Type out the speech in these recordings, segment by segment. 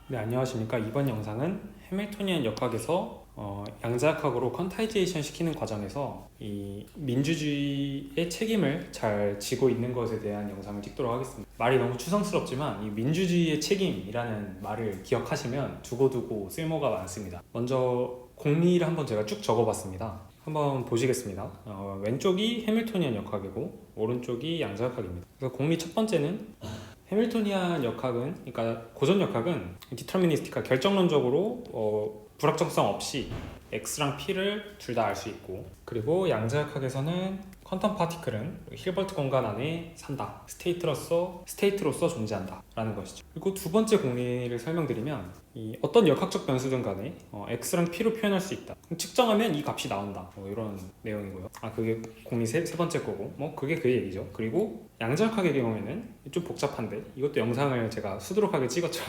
네, 안녕하십니까. 이번 영상은 해밀토니안 역학에서 양자역학으로 퀀타이제이션 시키는 과정에서 이 민주주의의 책임을 잘 지고 있는 것에 대한 영상을 찍도록 하겠습니다. 말이 너무 추상스럽지만 이 민주주의의 책임이라는 말을 기억하시면 두고두고 쓸모가 많습니다. 먼저 공리를 한번 제가 쭉 적어봤습니다. 한번 보시겠습니다. 왼쪽이 해밀토니안 역학이고 오른쪽이 양자역학입니다. 그래서 공리 첫 번째는 해밀토니안 역학은, 그러니까 고전 역학은 디터미니스티카 결정론적으로 불확정성 없이 x랑 p를 둘 다 알 수 있고, 그리고 양자역학에서는 퀀텀 파티클은 힐버트 공간 안에 산다, 스테이트로서 존재한다 라는 것이죠. 그리고 두 번째 공리를 설명드리면, 이 어떤 역학적 변수든 간에 x랑 p로 표현할 수 있다, 측정하면 이 값이 나온다, 이런 내용이고요. 그게 공리 세 번째 거고, 그게 그 얘기죠. 그리고 양자역학의 경우에는 좀 복잡한데, 이것도 영상을 제가 수두룩하게 찍었죠.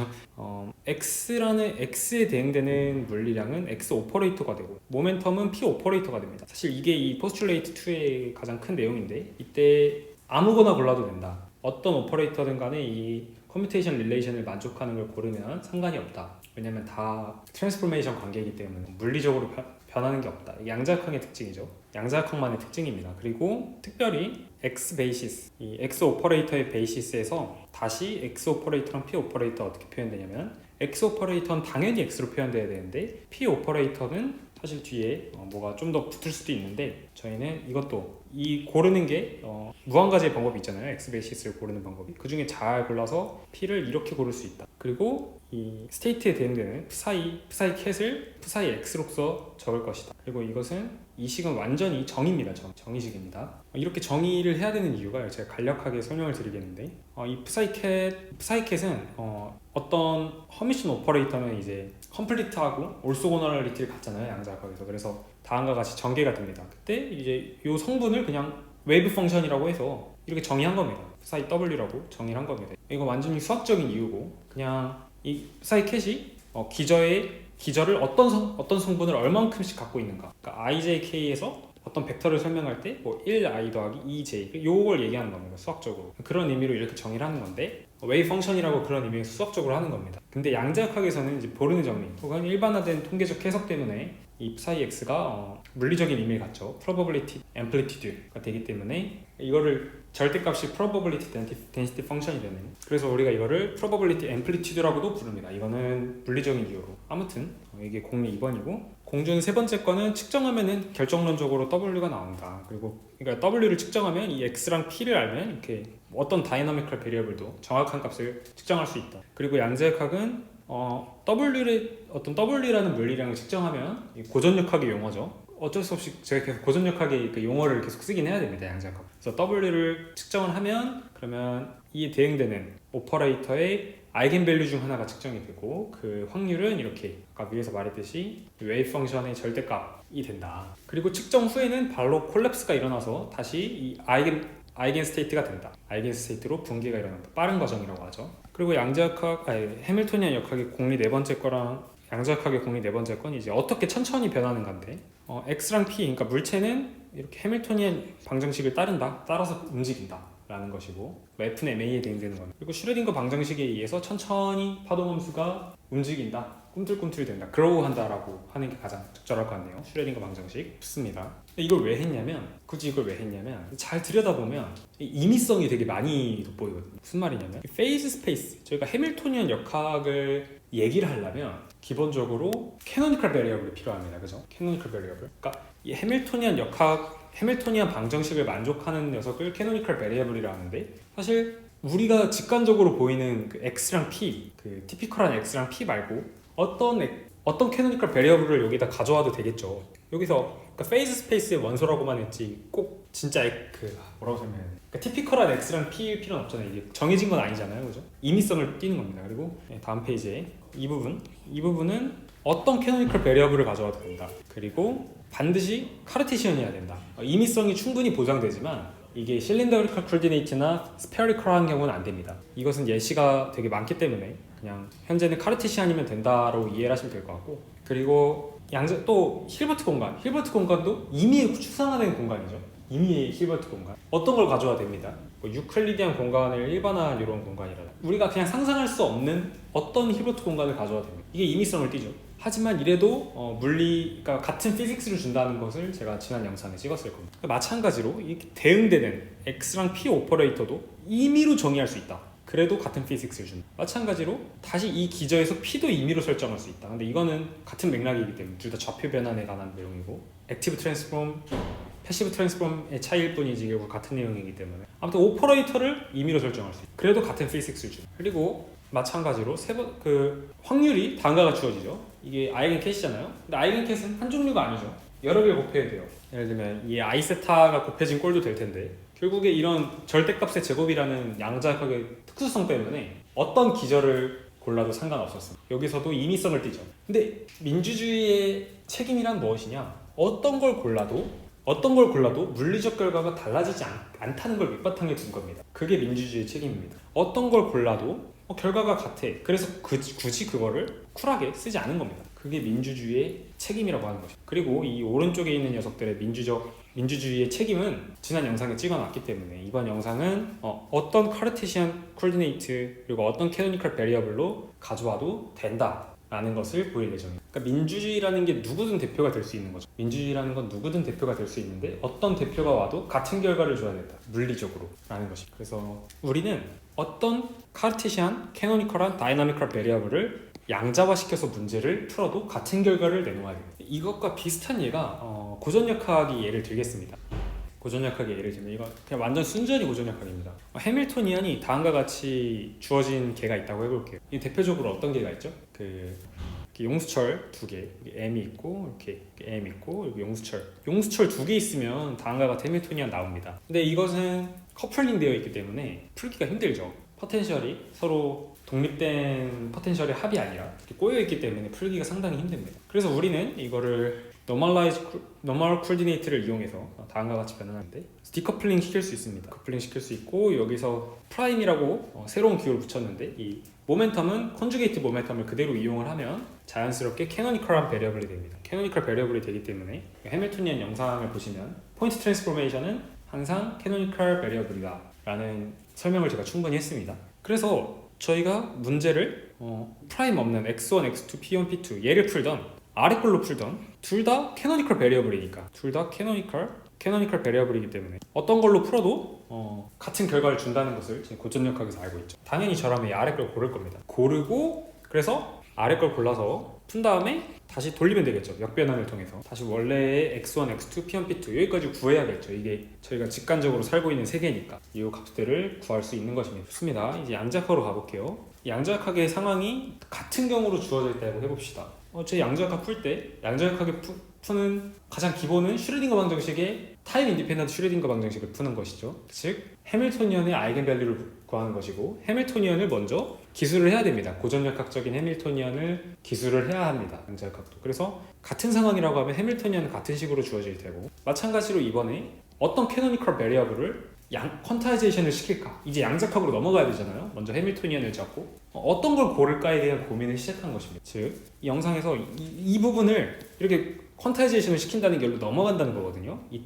x에 대응되는 물리량은 x 오퍼레이터가 되고, 모멘텀은 p 오퍼레이터가 됩니다. 사실 이게 이 포스툴레이트 2의 가장 큰 내용인데, 이때 아무거나 골라도 된다. 어떤 오퍼레이터든 간에 이 커뮤테이션 릴레이션을 만족하는 걸 고르면 상관이 없다. 왜냐면 다 트랜스포메이션 관계이기 때문에 물리적으로 변하는 게 없다. 이게 양자역학의 특징이죠. 양자역학만의 특징입니다. 그리고 특별히 X 베이시스, 이 X 오퍼레이터의 베이시스에서 다시 X 오퍼레이터랑 P 오퍼레이터 어떻게 표현되냐면, X 오퍼레이터는 당연히 X로 표현돼야 되는데 P 오퍼레이터는 사실 뒤에 뭐가 좀 더 붙을 수도 있는데, 저희는 이것도 이 고르는 게 무한 가지의 방법이 있잖아요. X 베이시스를 고르는 방법이. 그 중에 잘 골라서 P를 이렇게 고를 수 있다. 그리고 이 스테이트에 대응되는 psi 캣을 psi x로서 적을 것이다. 그리고 이것은 이 식은 완전히 정의입니다. 정의식입니다. 이렇게 정의를 해야 되는 이유가 제가 간략하게 설명을 드리겠는데, 이 psi 캣은 어떤 허미션 오퍼레이터는 이제 컴플리트하고 올소고널리티를 갖잖아요, 양자역학에서. 그래서 다음과 같이 전개가 됩니다. 그때 이제 이 성분을 그냥 웨이브 펑션이라고 해서 이렇게 정의한 겁니다. psi w라고 정의를 한 겁니다. 이거 완전히 수학적인 이유고, 그냥 이 psi 캣이 기저를 어떤 성분을 얼만큼씩 갖고 있는가, 그러니까 ijk에서 어떤 벡터를 설명할 때 1i 더하기 2j, 요걸 얘기하는 겁니다. 수학적으로. 그런 의미로 이렇게 정의를 하는 건데, 웨이브 펑션이라고 그런 의미에서 수학적으로 하는 겁니다. 근데 양자역학에서는 이제 보르느 정리 혹은 일반화된 통계적 해석 때문에 이 psi x가 물리적인 의미를 갖죠. probability amplitude가 되기 때문에 이거를 절대값이 probability density 펑션이 되는, 그래서 우리가 이거를 probability amplitude라고도 부릅니다. 이거는 물리적인 이유로. 아무튼 이게 공리 2번이고, 공준 세 번째 거는 측정하면은 결정론적으로 w가 나온다. 그리고 그러니까 w를 측정하면 이 x랑 p를 알면 이렇게 어떤 다이나미컬 베리어블도 정확한 값을 측정할 수 있다. 그리고 양자역학은 어떤 W라는 물리량을 측정하면, 고전역학의 용어죠. 어쩔 수 없이 제가 계속 고전역학의 그 용어를 계속 쓰긴 해야 됩니다, 양자역학. 그래서 W를 측정을 하면, 그러면 이에 대응되는 오퍼레이터의 아이겐밸류 중 하나가 측정이 되고, 그 확률은 이렇게 아까 위에서 말했듯이 웨이브 펑션의 절대값이 된다. 그리고 측정 후에는 바로 콜랩스가 일어나서 다시 이 아이겐 스테이트가 된다. 아이겐 스테이트로 붕괴가 일어난다. 빠른 과정이라고 하죠. 그리고 해밀토니안 역학의 공리 네 번째 거랑 양자역학의 공리 네 번째 건 이제 어떻게 천천히 변하는가인데, X랑 P, 그러니까 물체는 이렇게 해밀토니안 방정식을 따라서 움직인다 라는 것이고, F는 MA에 대응되는 겁니다. 그리고 슈레딩거 방정식에 의해서 천천히 파동함수가 움직인다, 꿈틀꿈틀 된다, 그러고 한다라고 하는 게 가장 적절할 것 같네요. 슈레딩거 방정식 좋습니다. 굳이 이걸 왜 했냐면 잘 들여다보면 임의성이 되게 많이 돋보이거든요. 무슨 말이냐면, 페이즈 스페이스, 저희가 해밀토니안 역학을 얘기를 하려면 기본적으로 캐노니컬 베리어블이 필요합니다. 그죠? 캐노니컬 베리어블. 그러니까 이 해밀토니안 방정식을 만족하는 녀석을 캐노니컬 베리어블이라 하는데, 사실 우리가 직관적으로 보이는 그 x랑 p, 그 티피컬한 x랑 p 말고 어떤 캐노니컬 베리어블을 여기다 가져와도 되겠죠. 여기서 그러니까 페이즈 스페이스의 원소라고만 했지 꼭 진짜 뭐라고 설명해야 돼? 그러니까 티피컬한 x랑 p일 필요는 없잖아요. 이게 정해진 건 아니잖아요, 그죠? 임의성을 띠는 겁니다. 그리고 다음 페이지에 이 부분은 어떤 캐노니컬 베리어블을 가져와도 된다. 그리고 반드시 카르테시언이어야 된다. 임의성이 충분히 보장되지만 이게 실린더리컬 코디네이트나 스페어리컬한 경우는 안 됩니다. 이것은 예시가 되게 많기 때문에 그냥 현재는 카르테시안이면 된다라고 이해를 하시면 될 것 같고, 그리고 또 힐버트 공간도 임의에 추상화된 공간이죠. 임의의 힐버트 공간, 어떤 걸 가져와야 됩니다. 뭐 유클리디안 공간을 일반화한 이런 공간이라 우리가 그냥 상상할 수 없는 어떤 히브리트 공간을 가져와도 됩니다. 이게 임의성을 띠죠. 하지만 이래도 물리가 같은 피직스를 준다는 것을 제가 지난 영상에 찍었을 겁니다. 마찬가지로 이렇게 대응되는 X랑 P 오퍼레이터도 임의로 정의할 수 있다. 그래도 같은 피직스를 준다. 마찬가지로 다시 이 기저에서 P도 임의로 설정할 수 있다. 근데 이거는 같은 맥락이기 때문에 둘 다 좌표 변환에 관한 내용이고 액티브 트랜스폼, 패시브 트랜스폼의 차이일 뿐이지 결국 같은 내용이기 때문에 아무튼 오퍼레이터를 임의로 설정할 수 있다. 그래도 같은 피직스를 준다. 그리고 마찬가지로 확률이 다음과 같이 주어지죠. 이게 아이겐캣이잖아요. 근데 아이겐캣은 한 종류가 아니죠. 여러 개를 곱해야 돼요. 예를 들면 이 아이세타가 곱해진 꼴도 될 텐데 결국에 이런 절대값의 제곱이라는 양자역학의 특수성 때문에 어떤 기저를 골라도 상관없었습니다. 여기서도 임의성을 띠죠. 근데 민주주의의 책임이란 무엇이냐? 어떤 걸 골라도 물리적 결과가 달라지지 않다는 걸 밑바탕에 둔 겁니다. 그게 민주주의의 책임입니다. 어떤 걸 골라도 결과가 같아. 그래서 굳이 그거를 쿨하게 쓰지 않은 겁니다. 그게 민주주의의 책임이라고 하는 것이죠. 그리고 이 오른쪽에 있는 녀석들의 민주주의의 책임은 지난 영상에 찍어놨기 때문에 이번 영상은 어떤 카르테시안 코디네이트 그리고 어떤 캐노니컬 베리어블로 가져와도 된다라는 것을 보일 예정입니다. 그러니까 민주주의라는 게 누구든 대표가 될 수 있는 거죠. 민주주의라는 건 누구든 대표가 될 수 있는데 어떤 대표가 와도 같은 결과를 줘야 된다. 물리적으로 라는 것입니다. 그래서 우리는 어떤 카르테시안, 캐노니컬한 다이나미컬 베리어블을 양자화시켜서 문제를 풀어도 같은 결과를 내놓아야 됩니다. 이것과 비슷한 예가 고전역학의 예를 들겠습니다. 고전역학의 예를 들면 이거 그냥 완전 순전히 고전역학입니다. 해밀토니안이 다음과 같이 주어진 개가 있다고 해볼게요. 이 대표적으로 어떤 개가 있죠? 용수철 두 개, M이 있고 이렇게 M 있고 용수철 두 개 있으면 다음과 같은 해밀토니안 나옵니다. 근데 이것은 커플링 되어 있기 때문에 풀기가 힘들죠. 포텐셜이 서로 독립된 포텐셜의 합이 아니라 이렇게 꼬여 있기 때문에 풀기가 상당히 힘듭니다. 그래서 우리는 이거를 노멀 코디네이트를 이용해서 다음과 같이 변환하는데 디커플링 시킬 수 있습니다. 커플링 시킬 수 있고 여기서 프라임이라고 새로운 기호를 붙였는데 이 모멘텀은 컨주게이트 모멘텀을 그대로 이용을 하면 자연스럽게 캐노니컬한 베리어블이 됩니다. 캐노니컬 베리어블이 되기 때문에 해밀토니안 영상을 보시면 포인트 트랜스포메이션은 항상 캐노니컬 베리어블이다 라는 설명을 제가 충분히 했습니다. 그래서 저희가 문제를 프라임 없는 x1, x2, p1, p2 얘를 풀던 아래 걸로 풀던 둘 다 캐노니컬 베리어블이니까 둘 다 캐노니컬 베리어블이기 때문에 어떤 걸로 풀어도 같은 결과를 준다는 것을 지금 고전역학에서 알고 있죠. 당연히 저라면 이 아래 걸 고를 겁니다. 고르고 그래서 아래 걸 골라서 푼 다음에 다시 돌리면 되겠죠. 역변환을 통해서 다시 원래의 x1, x2, p1, p2 여기까지 구해야겠죠. 이게 저희가 직관적으로 살고 있는 세계니까 이 값들을 구할 수 있는 것입니다. 좋습니다. 이제 양자역학으로 가볼게요. 양자역학의 상황이 같은 경우로 주어져 있다고 해봅시다. 제 양자역학 풀 때 양자역학에 푸는 가장 기본은 슈레딩거 방정식의 타임 인디펜던트 슈레딩거 방정식을 푸는 것이죠. 즉 해밀토니언의 아이겐밸류를 구하는 것이고 해밀토니언을 먼저 기술을 해야 됩니다. 고전역학적인 해밀토니언을 기술을 해야 합니다. 양자역학도. 그래서 같은 상황이라고 하면 해밀토니언은 같은 식으로 주어질 테고 마찬가지로 이번에 어떤 캐노니컬 베리어블을 퀀타이제이션을 시킬까? 이제 양자역학으로 넘어가야 되잖아요. 먼저 해밀토니언을 잡고 어떤 걸 고를까에 대한 고민을 시작한 것입니다. 즉, 이 영상에서 이 부분을 이렇게 퀀타이제이션을 시킨다는 게 넘어간다는 거거든요. 이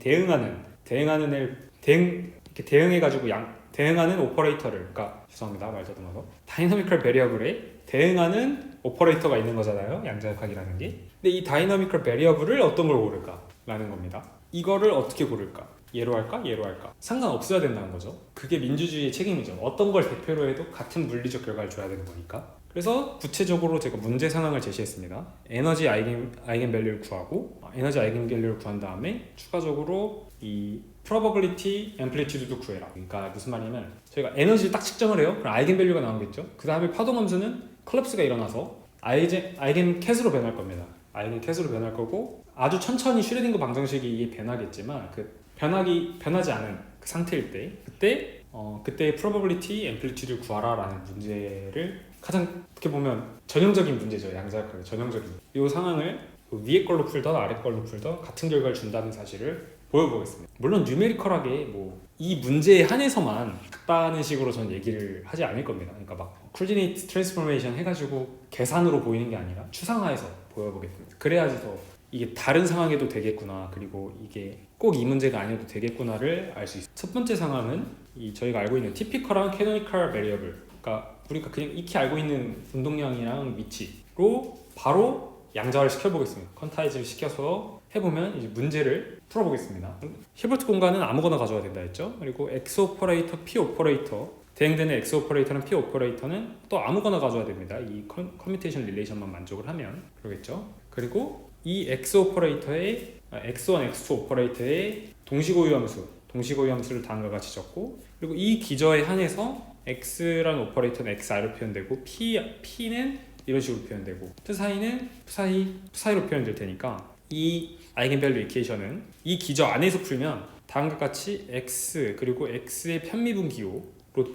이렇게 대응해가지고 대응하는 오퍼레이터를, 죄송합니다. 말 더듬어서 다이나미컬 베리어블에 대응하는 오퍼레이터가 있는 거잖아요. 양자역학이라는 게. 근데 이 다이나미컬 베리어블을 어떤 걸 고를까라는 겁니다. 이거를 어떻게 고를까? 얘로 할까? 얘로 할까? 상관없어야 된다는 거죠. 그게 민주주의의 책임이죠. 어떤 걸 대표로 해도 같은 물리적 결과를 줘야 되는 거니까. 그래서 구체적으로 제가 문제 상황을 제시했습니다. 에너지 아이겐밸류를 구하고 에너지 아이겐밸류를 구한 다음에 추가적으로 이 probability amplitude도 구해라. 그러니까 무슨 말이냐면 저희가 에너지를 딱 측정을 해요. 그럼 아이겐밸류가 나오겠죠. 그 다음에 파동함수는 콜랩스가 일어나서 아이겐캣으로 변할 겁니다. 아이겐캣으로 변할 거고 아주 천천히 슈레딩거 방정식이 변하겠지만 변하지 않은 그 상태일 때 그때의 probability amplitude를 구하라라는 문제를 가장 어떻게 보면 전형적인 문제죠. 양자역학의 전형적인 이 상황을 위에 걸로 풀던 아래 걸로 풀던 같은 결과를 준다는 사실을 보여보겠습니다. 물론 뉴메리컬하게 이 문제에 한해서만 같다는 식으로 전 얘기를 하지 않을 겁니다. 그러니까 막 코디네이트 트랜스포메이션 해가지고 계산으로 보이는 게 아니라 추상화해서 보여보겠습니다. 그래야지 더 이게 다른 상황에도 되겠구나, 그리고 이게 꼭 이 문제가 아니어도 되겠구나를 알 수 있어요. 첫 번째 상황은 이 저희가 알고 있는 티피컬한 캐노니컬 베리어블, 그러니까 우리가 그냥 익히 알고 있는 운동량이랑 위치로 바로 양자화를 시켜보겠습니다. 퀀타이즈를 시켜서 해보면 이제 문제를 풀어보겠습니다. 힐버트 공간은 아무거나 가져야 된다 했죠. 그리고 X 오퍼레이터, P 오퍼레이터, 대응되는 X 오퍼레이터는 P 오퍼레이터는 또 아무거나 가져야 됩니다. 이 커뮤테이션 릴레이션만 만족을 하면 그러겠죠. 그리고 이 X 오퍼레이터의 X1, X2 오퍼레이터의 동시고유 함수를 다음과 같이 적고, 그리고 이 기저에 한해서 X라는 오퍼레이터는 XI로 표현되고 P는 이런 식으로 표현되고 푸사이로 표현될 테니까 이 아이겐밸류 이퀘이션은 이 기저 안에서 풀면 다음과 같이 X 그리고 X의 편미분 기호로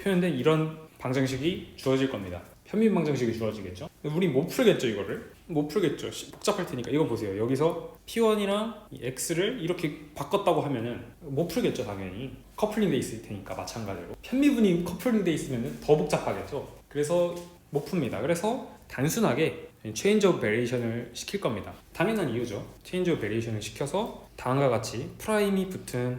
표현된 이런 방정식이 주어질 겁니다. 편미분 방정식이 주어지겠죠. 우리 못 풀겠죠. 이거를 못 풀겠죠. 복잡할 테니까. 이거 보세요. 여기서 P1이랑 X를 이렇게 바꿨다고 하면은 못 풀겠죠. 당연히 커플링 돼 있을 테니까. 마찬가지로 편미분이 커플링 돼 있으면 더 복잡하겠죠. 그래서 못 풉니다. 그래서 단순하게 체인지 오브 베리에이션을 시킬 겁니다. 당연한 이유죠. 체인지 오브 베리에이션을 시켜서 다음과 같이 프라임이 붙은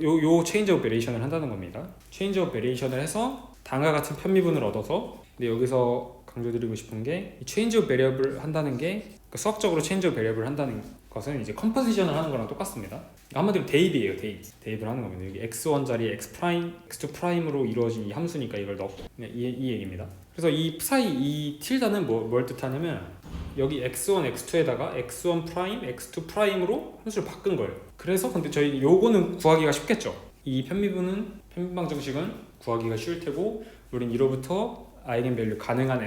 요 체인지 오브 베리에이션을 한다는 겁니다. 체인지 오브 베리에이션을 해서 다음과 같은 편미분을 얻어서, 근데 여기서 강조드리고 싶은 게 체인지 오브 베리어블 한다는 게 수학적으로 체인지 오브 베리어블 한다는 것은 이제 컴포지션을 하는 거랑 똑같습니다. 한마디로 대입이에요. 대입을 하는 겁니다. 여기 x1 자리에 x 프라임, x2 프라임으로 이루어진 이 함수니까 이걸 넣고, 이 얘기입니다. 그래서 이 사이 이 틸다는 뭘 뜻하냐면 여기 x1, x2에다가 x1 프라임, x2 프라임으로 함수를 바꾼 거예요. 그래서 근데 저희 요거는 구하기가 쉽겠죠. 이 편미분 방정식은 구하기가 쉬울 테고, 우린 이로부터 아이겐밸류 가능한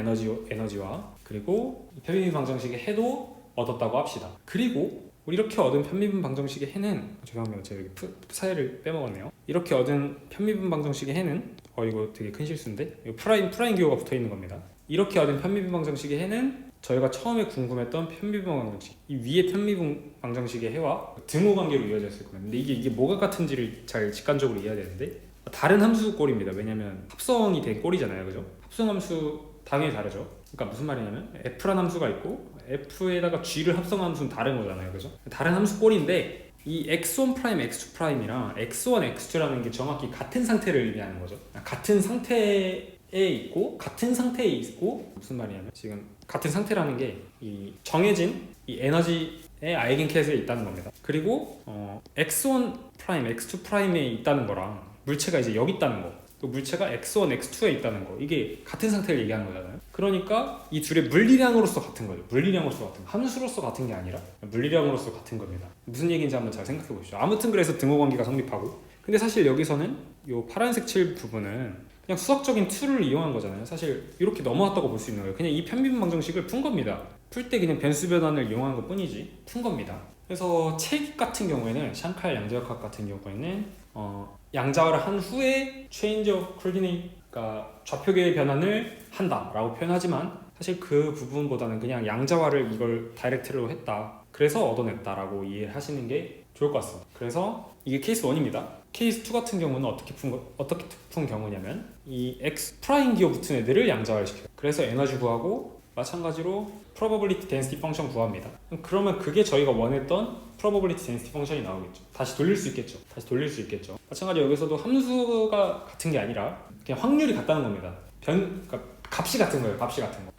에너지와 그리고 편미분 방정식의 해도 얻었다고 합시다. 그리고 우리 이렇게 얻은 편미분 방정식의 해는, 죄송합니다. 제가 여기 사이를 빼먹었네요. 이렇게 얻은 편미분 방정식의 해는 이거 되게 큰 실수인데, 이거 프라임 기호가 붙어 있는 겁니다. 이렇게 얻은 편미분 방정식의 해는 저희가 처음에 궁금했던 편미분 방정식, 이 위에 편미분 방정식의 해와 등호 관계로 이어졌을 겁니다. 근데 이게 뭐가 같은지를 잘 직관적으로 이해해야 되는데, 다른 함수 꼴입니다. 왜냐면 합성이 된 꼴이잖아요, 그죠? 합성 함수 당연히 다르죠. 그러니까 무슨 말이냐면 F라는 함수가 있고 F에다가 G를 합성한 함수는 다른 거잖아요, 그죠? 다른 함수 꼴인데 이 x1 프라임, x2 프라임이랑 x1, x2라는 게 정확히 같은 상태를 의미하는 거죠. 같은 상태에 있고 무슨 말이냐면 지금 같은 상태라는 게 이 정해진 이 에너지의 아이겐캣에 있다는 겁니다. 그리고 x1 프라임, x2 프라임에 있다는 거랑 물체가 이제 여기 있다는 거, 또 물체가 x1, x2에 있다는 거, 이게 같은 상태를 얘기하는 거잖아요. 그러니까 이 둘의 물리량으로서 같은 거죠. 물리량으로서 같은 거. 함수로서 같은 게 아니라 물리량으로서 같은 겁니다. 무슨 얘기인지 한번 잘 생각해 보시죠. 아무튼 그래서 등호 관계가 성립하고, 근데 사실 여기서는 이 파란색 칠 부분은 그냥 수학적인 툴을 이용한 거잖아요. 사실 이렇게 넘어왔다고 볼 수 있는 거예요. 그냥 이 편미분 방정식을 푼 겁니다. 풀 때 그냥 변수 변환을 이용한 것 뿐이지 푼 겁니다. 그래서 책 같은 경우에는, 샹칼 양자역학 같은 경우에는 양자화를 한 후에 change of coordinate, 그러니까 좌표계의 변환을 한다라고 표현하지만 사실 그 부분보다는 그냥 양자화를 이걸 다이렉트로 했다, 그래서 얻어냈다라고 이해하시는 게 좋을 것 같습니다. 그래서 이게 케이스 1입니다. 케이스 2 같은 경우는 어떻게 푼 경우냐면 이 x 프라임 기호 붙은 애들을 양자화를 시켜요. 그래서 에너지 구하고 마찬가지로 probability density 펑션 구합니다. 그러면 그게 저희가 원했던 probability density 펑션이 나오겠죠. 다시 돌릴 수 있겠죠. 마찬가지로 여기서도 함수가 같은 게 아니라 그냥 확률이 같다는 겁니다. 그러니까 값이 같은 거예요.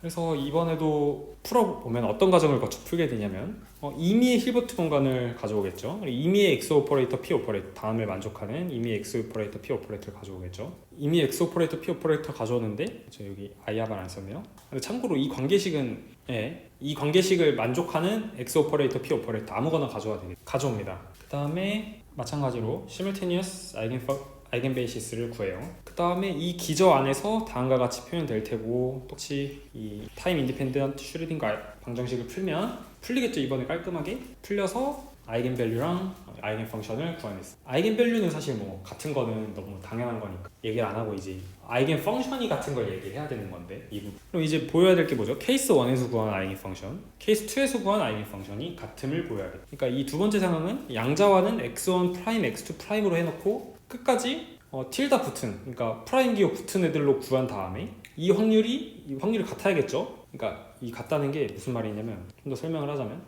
그래서 이번에도 풀어보면 어떤 과정을 거쳐 풀게 되냐면 임의의 힐버트 공간을 가져오겠죠. 임의의 X 오퍼레이터, P 오퍼레이터, 다음을 만족하는 임의의 X 오퍼레이터, P 오퍼레이터를 가져오겠죠. 임의의 X 오퍼레이터, P 오퍼레이터 가져오는데 저 여기 IR만 안 썼네요. 근데 참고로 이 관계식을 만족하는 X 오퍼레이터, P 오퍼레이터 아무거나 가져옵니다. 그 다음에 마찬가지로 simultaneous 아이겐베이시스를 구해요. 그 다음에 이 기저 안에서 다음과 같이 표현될 테고, 똑같이 이 타임 인디펜던트 슈레딩거 방정식을 풀리겠죠. 이번에 깔끔하게 풀려서 아이겐밸류랑 아이겐 펑션을 구해냈어요. 아이겐밸류는 사실 뭐 같은 거는 너무 당연한 거니까 얘기를 안 하고 이제 아이겐 펑션이 같은 걸 얘기해야 되는 건데, 이 부분. 그럼 이제 보여야 될 게 뭐죠? 케이스 1에서 구한 아이겐 펑션, 케이스 2에서 구한 아이겐 펑션이 같음을 보여야 돼요. 그러니까 이 두 번째 상황은 양자화는 x1 프라임, x2 프라임으로 해놓고 끝까지 틸다 붙은, 그러니까 프라임 기호 붙은 애들로 구한 다음에 이 확률이 같아야겠죠. 그러니까 이 같다는 게 무슨 말이냐면, 좀 더 설명을 하자면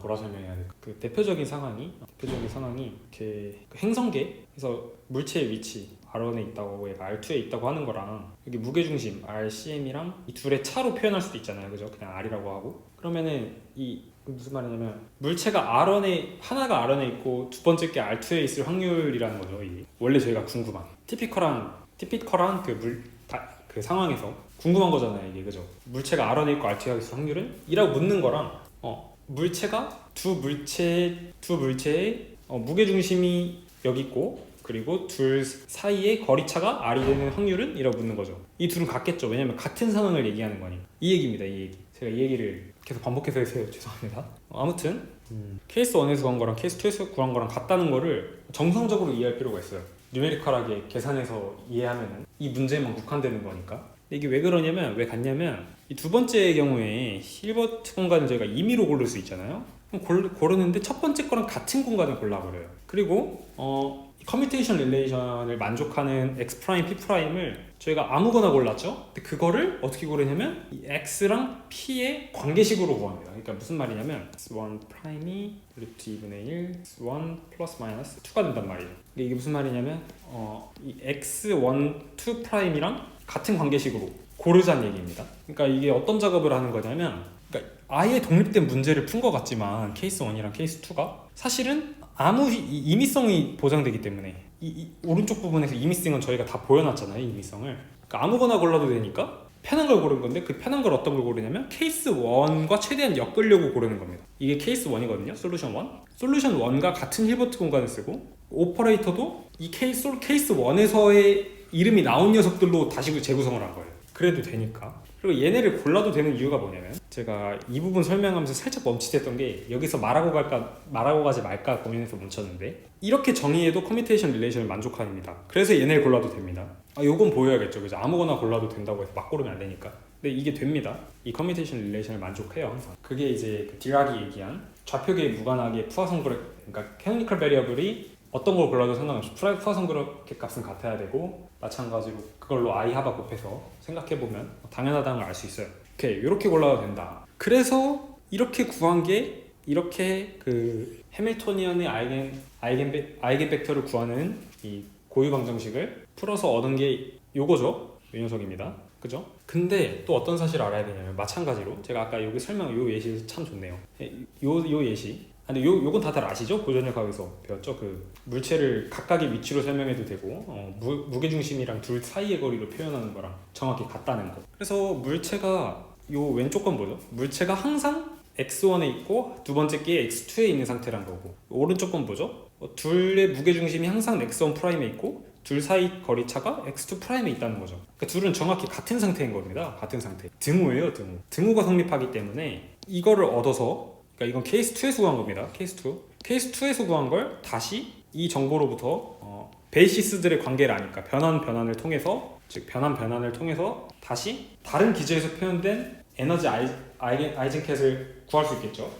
뭐라 설명해야 될까? 그 대표적인 상황이 이렇게 행성계에서 물체의 위치, R1에 있다고 얘가 R2에 있다고 하는 거랑 여기 무게중심 RCM이랑 이 둘의 차로 표현할 수도 있잖아요. 그죠? 그냥 R이라고 하고 그러면은 이 무슨 말이냐면 물체가 R1에 하나가 R1에 있고 두 번째 게 R2에 있을 확률이라는 거죠. 이게 원래 저희가 궁금한 티피컬한 그 상황에서 궁금한 거잖아요. 이게 그죠? 물체가 R1에 있고 R2에 있을 확률은? 이라고 묻는 거랑 물체가 두 물체의 무게중심이 여기 있고 그리고 둘 사이의 거리차가 R이 되는 확률은? 이라고 묻는 거죠. 이 둘은 같겠죠. 왜냐면 같은 상황을 얘기하는 거니까. 이 얘기입니다. 이 얘기. 제가 이 얘기를 계속 반복해서 해서 죄송합니다. 아무튼 케이스 1에서 구한 거랑 케이스 2에서 구한 거랑 같다는 거를 정성적으로 이해할 필요가 있어요. 뉴메리컬하게 계산해서 이해하면 이 문제만 국한되는 거니까. 근데 이게 왜 그러냐면 왜 같냐면 이 두 번째 경우에 힐버트 공간을 저희가 임의로 고를 수 있잖아요. 그럼 고르는데 첫 번째 거랑 같은 공간을 골라버려요. 그리고 커뮤테이션 릴레이션을 만족하는 X 프라임, P 프라임을 저희가 아무거나 골랐죠. 근데 그거를 어떻게 고르냐면 이 X랑 P의 관계식으로 구합니다. 그러니까 무슨 말이냐면 X1 프라임이 루트 2분의 1, X1 플러스 마이너스 2가 된단 말이에요. 이게 무슨 말이냐면 이 X1, 2 프라임이랑 같은 관계식으로 고르자는 얘기입니다. 그러니까 이게 어떤 작업을 하는 거냐면 그러니까 아예 독립된 문제를 푼 것 같지만 케이스 1이랑 케이스 2가 사실은 아무 임의성이 보장되기 때문에 이 오른쪽 부분에서 임의성은 저희가 다 보여놨잖아요. 임의성을. 그러니까 아무거나 골라도 되니까 편한 걸 고른 건데 그 편한 걸 어떤 걸 고르냐면 케이스 1과 최대한 엮으려고 고르는 겁니다. 이게 케이스 1이거든요. 솔루션 1. 솔루션 1과 같은 힐버트 공간을 쓰고 오퍼레이터도 이 케이스 1에서의 이름이 나온 녀석들로 다시 재구성을 한 거예요. 그래도 되니까. 그리고 얘네를 골라도 되는 이유가 뭐냐면 제가 이 부분 설명하면서 살짝 멈칫했던 게 여기서 말하고 가지 말까 고민해서 멈췄는데 이렇게 정의해도 커뮤테이션 릴레이션을 만족합니다. 그래서 얘네를 골라도 됩니다. 요건 보여야겠죠. 그죠? 아무거나 골라도 된다고 해서 막 고르면 안 되니까. 근데 이게 됩니다. 이 커뮤테이션 릴레이션을 만족해요. 항상. 그게 이제 그 디락이 얘기한 좌표계에 무관하게 푸아송 그래프, 그러니까 캐노니컬 베리어블이 어떤 걸 골라도 상관없이 푸아송 그래프 값은 같아야 되고 마찬가지로 그걸로 I 하바 곱해서 생각해보면 당연하다는 걸 알 수 있어요. 오케이, 이렇게 골라도 된다. 그래서 이렇게 구한 게 이렇게 그 해밀토니언의 아이겐 벡터를 구하는 이 고유 방정식을 풀어서 얻은 게 요거죠. 이 녀석입니다. 그죠? 근데 또 어떤 사실을 알아야 되냐면 마찬가지로 제가 아까 여기 요 예시 참 좋네요. 요 예시. 근데 요건 다들 아시죠? 고전역학에서 배웠죠? 그 물체를 각각의 위치로 설명해도 되고 무게중심이랑 둘 사이의 거리로 표현하는 거랑 정확히 같다는 거. 그래서 물체가 요 왼쪽 건 뭐죠? 물체가 항상 X1에 있고 두 번째 게 X2에 있는 상태란 거고 오른쪽 건 뭐죠? 둘의 무게중심이 항상 X1 프라임에 있고 둘 사이 거리차가 X2 프라임에 있다는 거죠. 그러니까 둘은 정확히 같은 상태인 겁니다. 같은 상태. 등호예요, 등호. 등호가 성립하기 때문에 이거를 얻어서 그러니까 이건 케이스 2에서 구한 겁니다. 케이스 2에서 구한 걸 다시 이 정보로부터 베이시스들의 관계를 아니까 변환을 통해서 즉 변환을 통해서 다시 다른 기제에서 표현된 에너지 아이젠캣을 구할 수 있겠죠.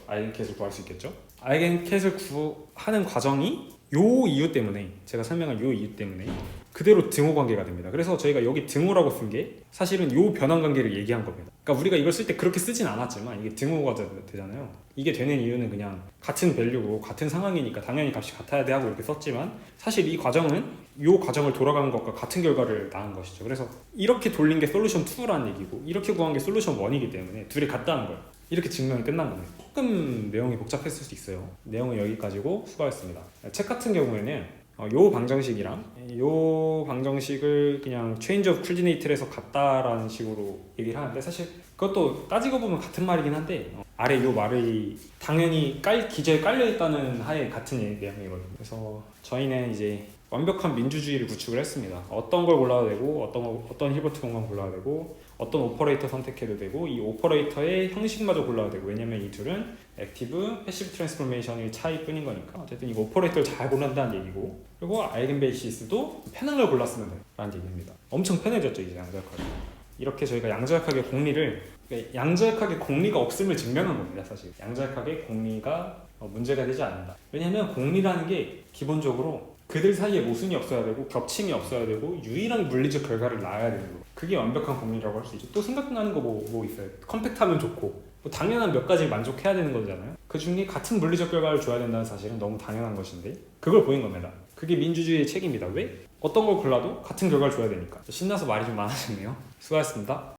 아이겐캣을 구하는 과정이 요 이유 때문에 제가 설명한 요 이유 때문에 그대로 등호 관계가 됩니다. 그래서 저희가 여기 등호라고 쓴 게 사실은 요 변환 관계를 얘기한 겁니다. 그러니까 우리가 이걸 쓸 때 그렇게 쓰진 않았지만 이게 등호가 되잖아요. 이게 되는 이유는 그냥 같은 밸류고 같은 상황이니까 당연히 값이 같아야 돼 하고 이렇게 썼지만 사실 이 과정은 요 과정을 돌아가는 것과 같은 결과를 낳은 것이죠. 그래서 이렇게 돌린 게 솔루션 2라는 얘기고 이렇게 구한 게 솔루션 1이기 때문에 둘이 같다는 거예요. 이렇게 증명이 끝난 겁니다. 조금 내용이 복잡했을 수 있어요. 내용은 여기까지고 수고하셨습니다. 책 같은 경우에는 요 방정식이랑 요 방정식을 그냥 change of coordinate에서 같다라는 식으로 얘기를 하는데 사실 그것도 따지고 보면 같은 말이긴 한데 아래 요 말이 당연히 기저에 깔려있다는 하에 같은 내용이거든요. 그래서 저희는 이제 완벽한 민주주의를 구축을 했습니다. 어떤 걸 골라도 되고 어떤 힐버트 공간 골라도 되고 어떤 오퍼레이터 선택해도 되고 이 오퍼레이터의 형식마저 골라도 되고 왜냐면 이 둘은 액티브, 패시브 트랜스포메이션의 차이뿐인 거니까 어쨌든 이 오퍼레이터를 잘 고른다는 얘기고 그리고 아이겐 베이시스도 편한 걸 골랐으면 된다는 얘기입니다. 엄청 편해졌죠 이제 양자역학이. 이렇게 저희가 양자역학의 공리가 없음을 증명한 겁니다. 사실 양자역학의 공리가 문제가 되지 않는다. 왜냐하면 공리라는 게 기본적으로 그들 사이에 모순이 없어야 되고 겹침이 없어야 되고 유일한 물리적 결과를 낳아야 되는 거. 그게 완벽한 공리라고 할 수 있죠. 또 생각나는 거 뭐 있어요? 컴팩트하면 좋고 뭐 당연한 몇 가지 만족해야 되는 거잖아요. 그 중에 같은 물리적 결과를 줘야 된다는 사실은 너무 당연한 것인데 그걸 보인 겁니다. 그게 민주주의의 책임이다. 왜? 어떤 걸 골라도 같은 결과를 줘야 되니까. 신나서 말이 좀 많아졌네요. 수고하셨습니다.